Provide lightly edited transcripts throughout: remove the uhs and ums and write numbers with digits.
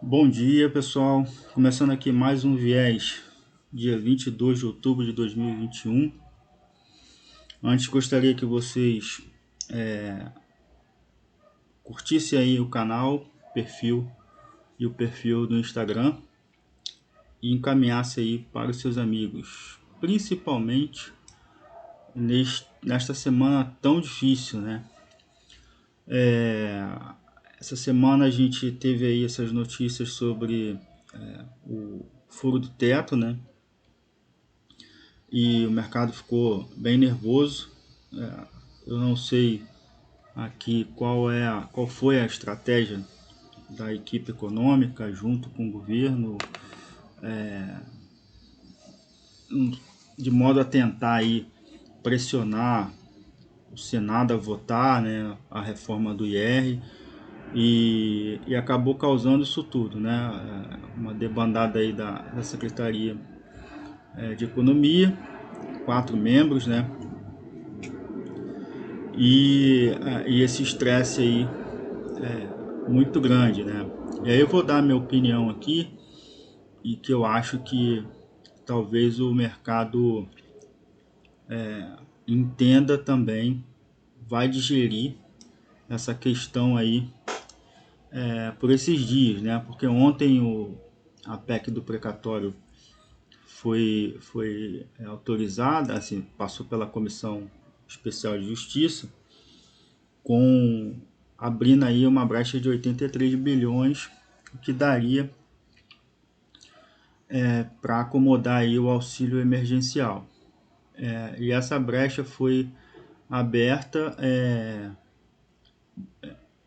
Bom dia, pessoal. Começando aqui mais um Viés, dia 22 de outubro de 2021. Antes, gostaria que vocês curtissem aí o canal, perfil e o perfil do Instagram e encaminhassem aí para os seus amigos, principalmente nesta semana tão difícil, né? É, Essa semana a gente teve aí essas notícias sobre o furo do teto, né? E o mercado ficou bem nervoso. Eu não sei aqui qual foi a estratégia da equipe econômica junto com o governo, de modo a tentar aí pressionar o Senado a votar, né, a reforma do IR e acabou causando isso tudo, né, uma debandada aí da Secretaria de Economia, 4 membros, né, e esse estresse aí muito grande, né? E aí eu vou dar minha opinião aqui e que eu acho que talvez o mercado entenda também, vai digerir essa questão aí por esses dias, né? Porque ontem a PEC do precatório foi autorizada, assim, passou pela Comissão Especial de Justiça, com abrindo aí uma brecha de 83 bilhões, o que daria para acomodar aí o auxílio emergencial. E essa brecha foi aberta,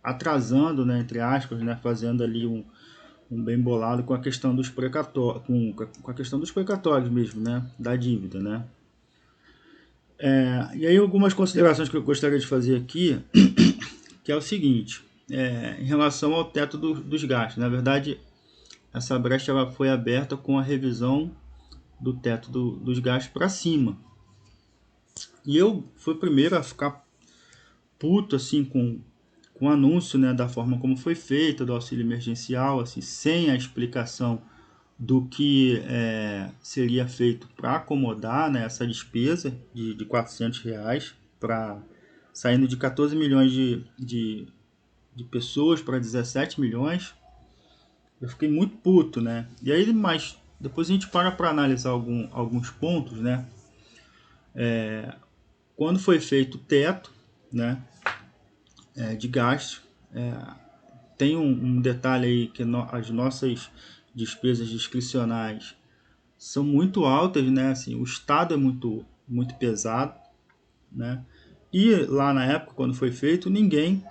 atrasando, né, entre aspas, né, fazendo ali um bem bolado com a questão dos precatórios, com a questão dos precatórios mesmo, né, da dívida, né. E aí algumas considerações que eu gostaria de fazer aqui, que é o seguinte, em relação ao teto dos gastos. Na verdade, essa brecha ela foi aberta com a revisão do teto dos gastos para cima. E eu fui o primeiro a ficar puto assim com o anúncio, né, da forma como foi feita do auxílio emergencial, assim, sem a explicação do que seria feito para acomodar, né, essa despesa de R$ 400, para saindo de 14 milhões de pessoas para 17 milhões. Eu fiquei muito puto, né? E aí, mas depois a gente para analisar alguns pontos, né? Quando foi feito o teto, né, de gastos, tem um detalhe aí que as nossas despesas discricionais são muito altas, né? Assim, o Estado é muito pesado, né? E lá na época, quando foi feito, ninguém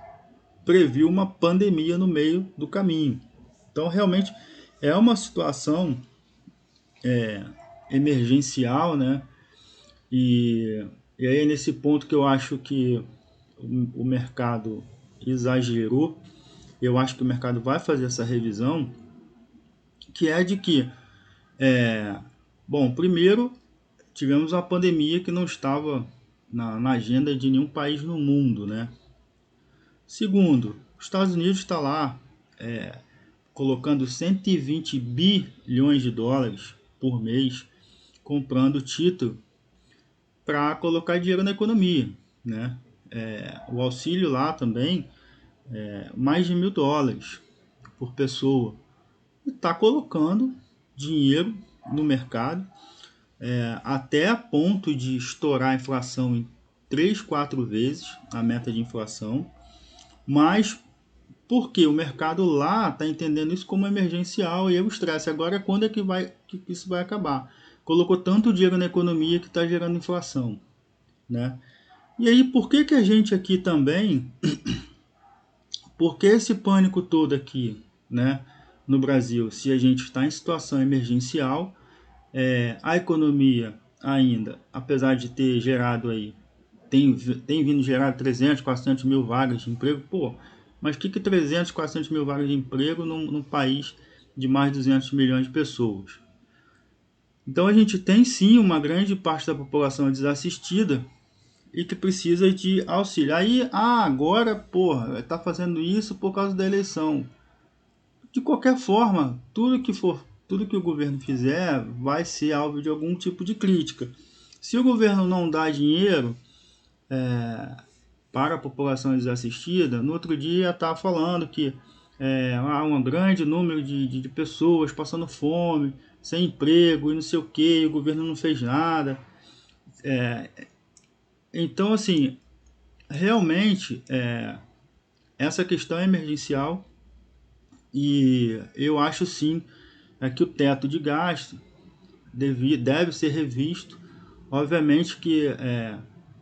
previu uma pandemia no meio do caminho. Então, realmente, é uma situação emergencial, né? E, e aí é nesse ponto que eu acho que o mercado exagerou. Eu acho que o mercado vai fazer essa revisão, que é de que, bom, primeiro tivemos uma pandemia que não estava na agenda de nenhum país no mundo, né? Segundo, os Estados Unidos está lá colocando 120 bilhões de dólares por mês comprando título para colocar dinheiro na economia, né? O auxílio lá também mais de US$ 1.000 por pessoa e está colocando dinheiro no mercado até a ponto de estourar a inflação em 3, 4 vezes a meta de inflação, mas porque o mercado lá está entendendo isso como emergencial e o estresse. Agora, quando é que isso vai acabar? Colocou tanto dinheiro na economia que está gerando inflação, né? E aí, por que a gente aqui também, por que esse pânico todo aqui, né, no Brasil, se a gente está em situação emergencial, a economia ainda, apesar de ter gerado aí, tem vindo gerar 300, 400 mil vagas de emprego, pô, mas o que 300, 400 mil vagas de emprego num país de mais de 200 milhões de pessoas? Então a gente tem sim uma grande parte da população desassistida e que precisa de auxílio. Aí, agora, porra, tá fazendo isso por causa da eleição. de qualquer forma, tudo que o governo fizer vai ser alvo de algum tipo de crítica. Se o governo não dá dinheiro para a população desassistida, no outro dia está falando que há um grande número de pessoas passando fome, sem emprego e não sei o que, o governo não fez nada. Então, assim, realmente essa questão é emergencial e eu acho sim que o teto de gasto deve ser revisto. Obviamente que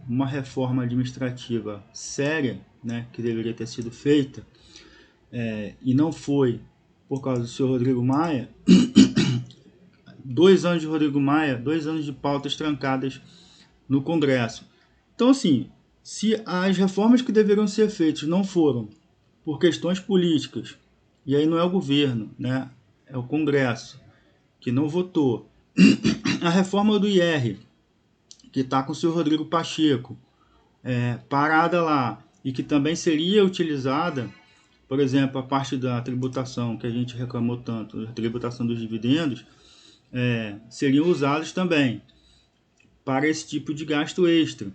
uma reforma administrativa séria, né, que deveria ter sido feita e não foi por causa do senhor Rodrigo Maia, 2 anos de Rodrigo Maia, 2 anos de pautas trancadas no Congresso. Então, assim, se as reformas que deveriam ser feitas não foram por questões políticas, e aí não é o governo, né, é o Congresso, que não votou, a reforma do IR, que está com o senhor Rodrigo Pacheco, parada lá, e que também seria utilizada, por exemplo, a parte da tributação que a gente reclamou tanto, a tributação dos dividendos, seriam usados também para esse tipo de gasto extra,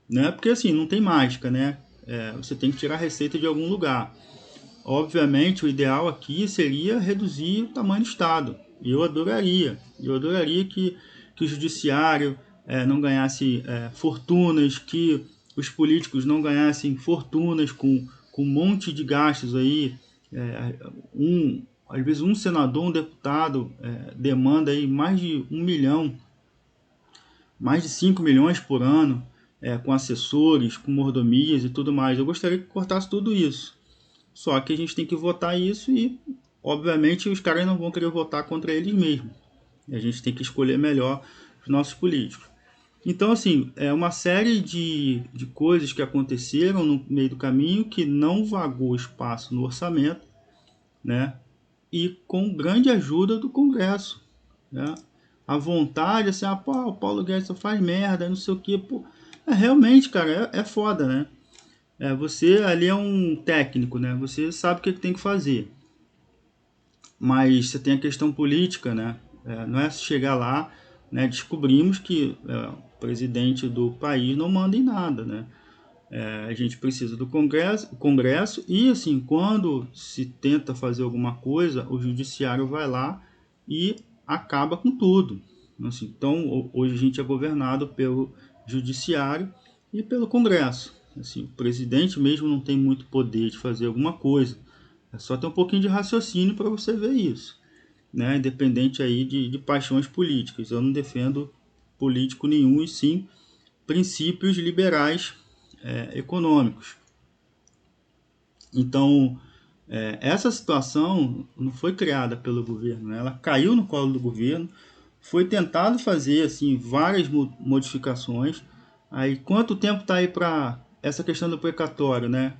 né? Porque assim, não tem mágica, né? Você tem que tirar receita de algum lugar. Obviamente, o ideal aqui seria reduzir o tamanho do Estado. E eu adoraria que o judiciário não ganhasse fortunas, que os políticos não ganhassem fortunas com um monte de gastos aí. Às vezes um senador, um deputado demanda aí mais de 1 milhão, mais de 5 milhões por ano, com assessores, com mordomias e tudo mais. Eu gostaria que cortasse tudo isso. Só que a gente tem que votar isso e, obviamente, os caras não vão querer votar contra eles mesmos. E a gente tem que escolher melhor os nossos políticos. Então, assim, é uma série de coisas que aconteceram no meio do caminho que não vagou espaço no orçamento, né? E com grande ajuda do Congresso, né? A vontade, assim, pô, o Paulo Guedes só faz merda, não sei o que, pô. Realmente, cara, é foda, né? Você ali é um técnico, né? Você sabe o que tem que fazer. Mas você tem a questão política, né? Não é chegar lá, né? Descobrimos que o presidente do país não manda em nada, né? A gente precisa do Congresso e, assim, quando se tenta fazer alguma coisa, o judiciário vai lá e acaba com tudo. Assim, então, hoje a gente é governado pelo judiciário e pelo Congresso. Assim, o presidente mesmo não tem muito poder de fazer alguma coisa. É só ter um pouquinho de raciocínio para você ver isso, né? Independente aí de paixões políticas. Eu não defendo político nenhum, e sim princípios liberais econômicos. Então, essa situação não foi criada pelo governo, né? Ela caiu no colo do governo, foi tentado fazer assim várias modificações. Aí, quanto tempo está aí para essa questão do precatório, né?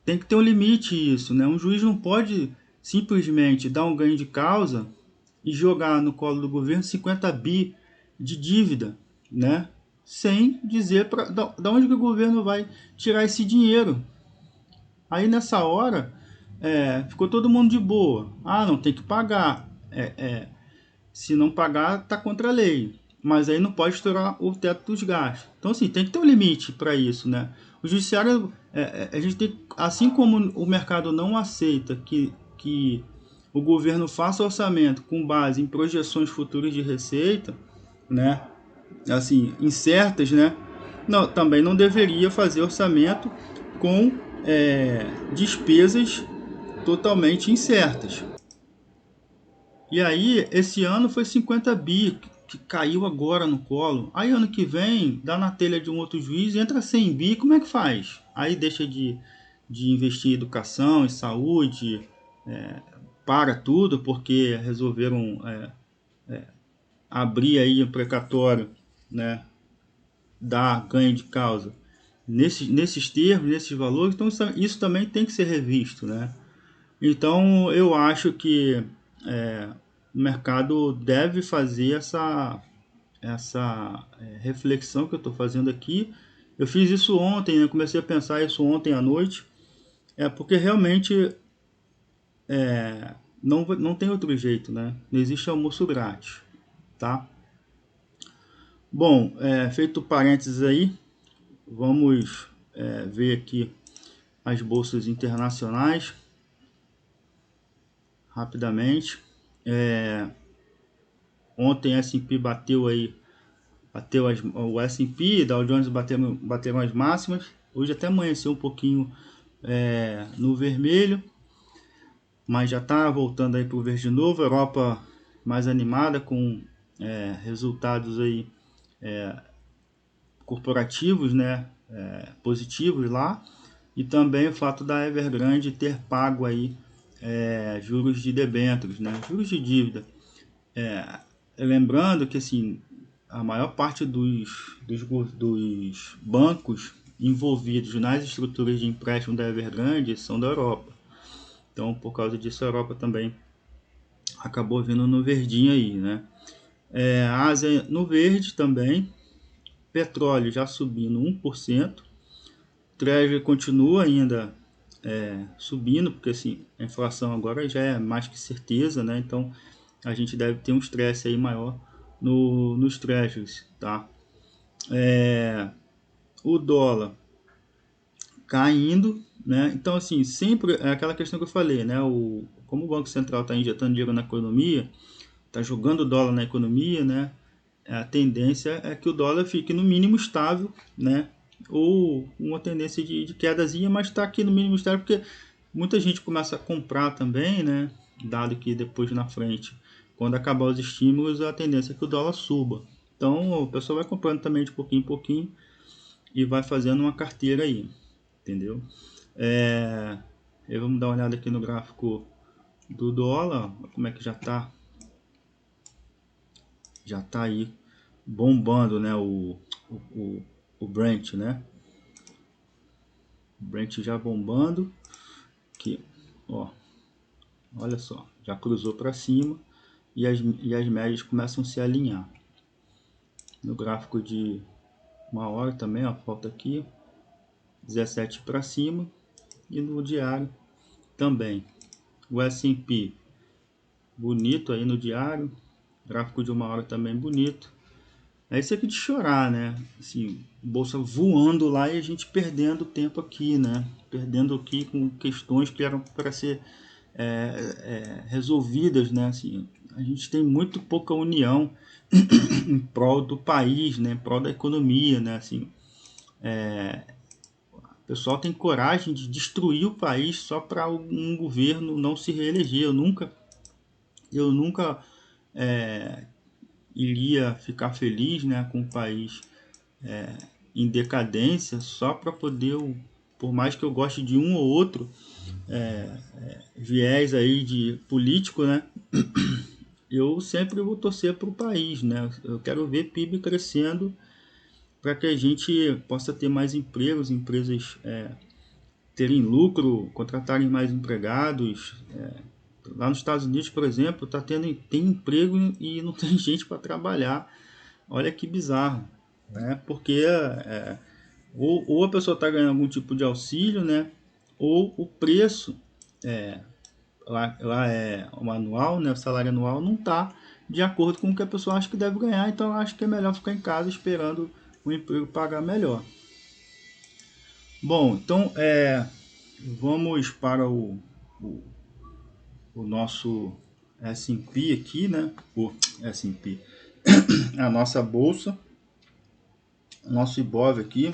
Tem que ter um limite isso, né? Um juiz não pode simplesmente dar um ganho de causa e jogar no colo do governo 50 bi de dívida, né? Sem dizer da onde que o governo vai tirar esse dinheiro. Aí nessa hora ficou todo mundo de boa. Ah, não tem que pagar. Se não pagar, tá contra a lei. Mas aí não pode estourar o teto dos gastos. Então, assim, tem que ter um limite para isso, né? O judiciário, a gente tem, assim como o mercado não aceita que o governo faça orçamento com base em projeções futuras de receita, né? Assim, incertas, né? Não, também não deveria fazer orçamento com despesas totalmente incertas. E aí, esse ano foi 50 bi que caiu agora no colo. Aí, ano que vem, dá na telha de um outro juiz, entra 100 bi, como é que faz? Aí deixa de investir em educação, em saúde, para tudo, porque resolveram abrir aí o precatório, né? Dar ganho de causa nesses termos, nesses valores. Então, isso também tem que ser revisto, né? Então, eu acho que o mercado deve fazer essa reflexão que eu estou fazendo aqui. Eu fiz isso ontem, né? Comecei a pensar isso ontem à noite, porque realmente não tem outro jeito, né? Não existe almoço grátis, tá? Bom, feito parênteses aí, vamos ver aqui as bolsas internacionais rapidamente. Ontem S&P o S&P, Dow Jones bateram as máximas. Hoje até amanheceu um pouquinho no vermelho, mas já está voltando aí para o verde de novo. A Europa mais animada com resultados aí corporativos, né, positivos lá, e também o fato da Evergrande ter pago aí juros de debêntures, né, juros de dívida. Lembrando que assim, a maior parte dos bancos envolvidos nas estruturas de empréstimo da Evergrande são da Europa. Então, por causa disso, a Europa também acabou vindo no verdinho aí, né? A Ásia no verde também. Petróleo já subindo 1%. Treasury continua ainda subindo, porque assim, a inflação agora já é mais que certeza, né? Então, a gente deve ter um estresse aí maior nos treasuries, tá? O dólar caindo, né? Então, assim, sempre é aquela questão que eu falei, né? Como o Banco Central está injetando dinheiro na economia, está jogando dólar na economia, né? A tendência é que o dólar fique no mínimo estável, né? Ou uma tendência de quedazinha, mas está aqui no mínimo estável porque muita gente começa a comprar também, né? Dado que depois na frente, quando acabar os estímulos, a tendência é que o dólar suba. Então o pessoal vai comprando também de pouquinho em pouquinho e vai fazendo uma carteira aí, entendeu? Vamos dar uma olhada aqui no gráfico do dólar, como é que já tá aí bombando, né, o Brent, né? O Brent já bombando aqui, ó. Olha só, já cruzou para cima e as médias começam a se alinhar. No gráfico de uma hora também, ó, falta aqui 17 para cima e no diário também. O S&P bonito aí no diário, gráfico de uma hora também bonito. É isso aqui de chorar, né? Assim, bolsa voando lá e a gente perdendo tempo aqui, né? Perdendo aqui com questões que eram para ser resolvidas, né? Assim, a gente tem muito pouca união em prol do país, né? Em prol da economia, né? Assim, o pessoal tem coragem de destruir o país só para um governo não se reeleger. Eu nunca iria ficar feliz, né, com o país em decadência só para poder, por mais que eu goste de um ou outro viés aí de político, né, eu sempre vou torcer para o país, né? Eu quero ver PIB crescendo para que a gente possa ter mais empregos, empresas terem lucro, contratarem mais empregados. Lá nos Estados Unidos, por exemplo, tem emprego e não tem gente para trabalhar. Olha que bizarro, né? Porque ou a pessoa está ganhando algum tipo de auxílio, né? Ou o preço lá é o anual, né? O salário anual não está de acordo com o que a pessoa acha que deve ganhar. Então, eu acho que é melhor ficar em casa esperando o emprego pagar melhor. Bom, então vamos para o nosso S&P aqui, né? O S&P, a nossa bolsa, nosso Ibov aqui.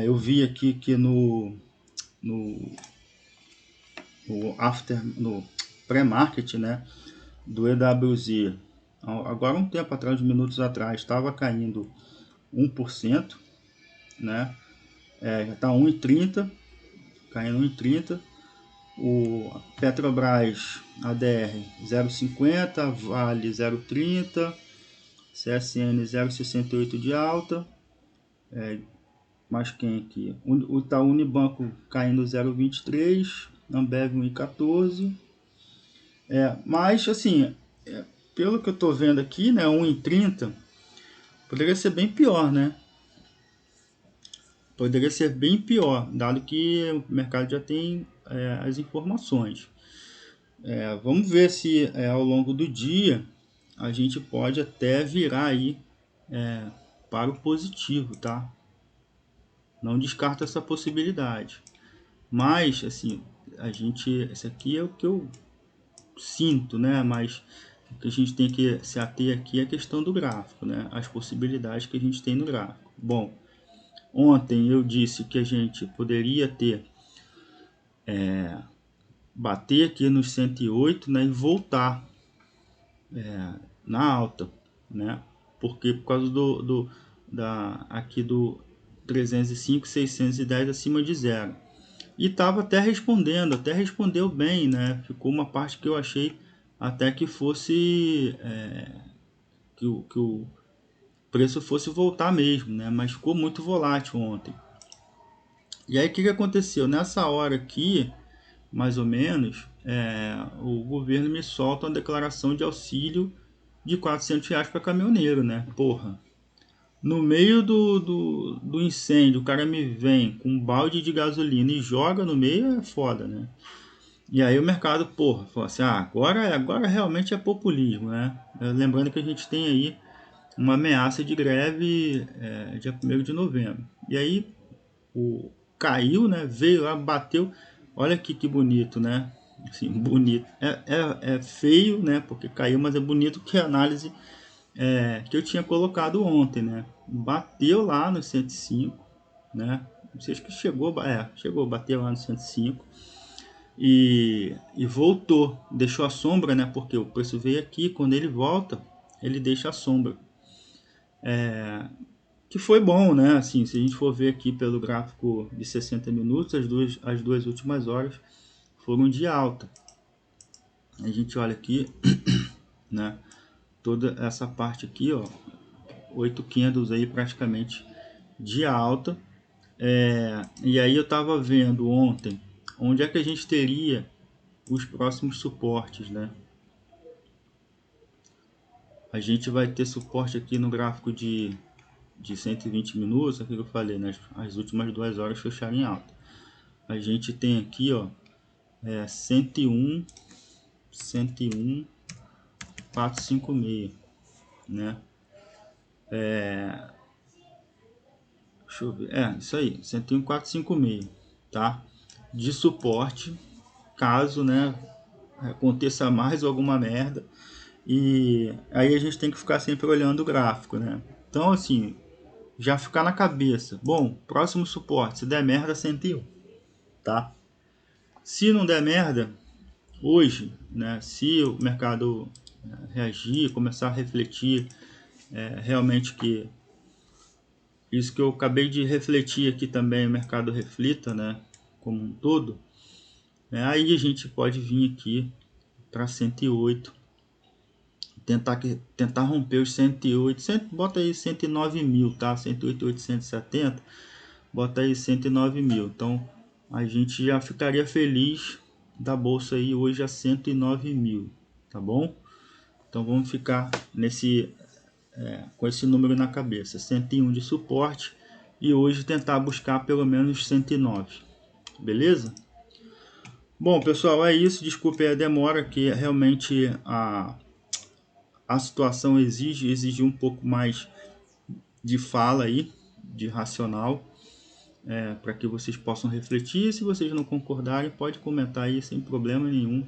Eu vi aqui que no, no pré-market, né, do EWZ, agora um tempo atrás, minutos atrás, estava caindo 1%, né? Já está 1,30, caindo 1,30. O Petrobras ADR 0,50, Vale 0,30, CSN 0,68 de alta. Mais quem aqui? O Itaú Unibanco caindo 0,23, Ambev 1,14. Mas assim, pelo que eu estou vendo aqui, né, 1,30 poderia ser bem pior, né? Poderia ser bem pior, dado que o mercado já tem as informações. Vamos ver se ao longo do dia a gente pode até virar aí para o positivo, tá? Não descarta essa possibilidade. Mas, assim, esse aqui é o que eu sinto, né? Mas o que a gente tem que se ater aqui é a questão do gráfico, né? As possibilidades que a gente tem no gráfico. Bom, ontem eu disse que a gente poderia bater aqui nos 108, né? E voltar na alta, né? Porque por causa aqui do 305, 610 acima de zero. E estava até respondeu bem, né? Ficou uma parte que eu achei até que fosse que o preço fosse voltar mesmo, né? Mas ficou muito volátil ontem. E aí o que aconteceu? Nessa hora aqui, mais ou menos, o governo me solta uma declaração de auxílio de R$ 400 para caminhoneiro, né? Porra. No meio do incêndio, o cara me vem com um balde de gasolina e joga no meio, é foda, né? E aí o mercado, porra, falou assim, agora realmente é populismo, né? Lembrando que a gente tem aí uma ameaça de greve dia 1º de novembro. E aí caiu, né? Veio lá, bateu. Olha aqui que bonito, né? Assim, bonito. É feio, né? Porque caiu, mas é bonito que a análise que eu tinha colocado ontem, né? Bateu lá no 105, né? Não sei, acho que chegou, bateu lá no 105 e voltou, deixou a sombra, né? Porque o preço veio aqui, quando ele volta, ele deixa a sombra. Que foi bom, né? Assim, se a gente for ver aqui pelo gráfico de 60 minutos, as duas últimas horas foram de alta. A gente olha aqui, né? Toda essa parte aqui, ó, 8 candles aí praticamente de alta. E aí eu estava vendo ontem onde é que a gente teria os próximos suportes, né? A gente vai ter suporte aqui no gráfico de 120 minutos, aquilo que eu falei, né? As últimas 2 horas fecharam em alta. A gente tem aqui, ó, 101, 101, 456, né? Deixa eu ver. Isso aí, 101, 456, tá? De suporte, caso, né, aconteça mais alguma merda. E aí a gente tem que ficar sempre olhando o gráfico, né? Então, assim, já ficar na cabeça. Bom, próximo suporte, se der merda, 101, tá? Se não der merda, hoje, né, se o mercado reagir, começar a refletir realmente que isso que eu acabei de refletir aqui também, o mercado reflita, né, como um todo, né, aí a gente pode vir aqui para 108, tentar romper os 108, bota aí 109 mil, tá? 108.870, bota aí 109 mil. Então a gente já ficaria feliz da bolsa aí hoje a 109 mil, tá bom? Então vamos ficar com esse número na cabeça, 101 de suporte e hoje tentar buscar pelo menos 109, beleza? Bom, pessoal, é isso. Desculpe a demora, que realmente a situação exige um pouco mais de fala aí, de racional, para que vocês possam refletir. Se vocês não concordarem, pode comentar aí sem problema nenhum.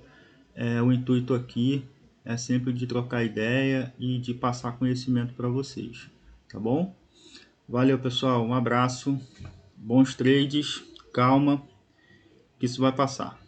O intuito aqui é sempre de trocar ideia e de passar conhecimento para vocês, tá bom? Valeu, pessoal, um abraço, bons trades, calma, que isso vai passar.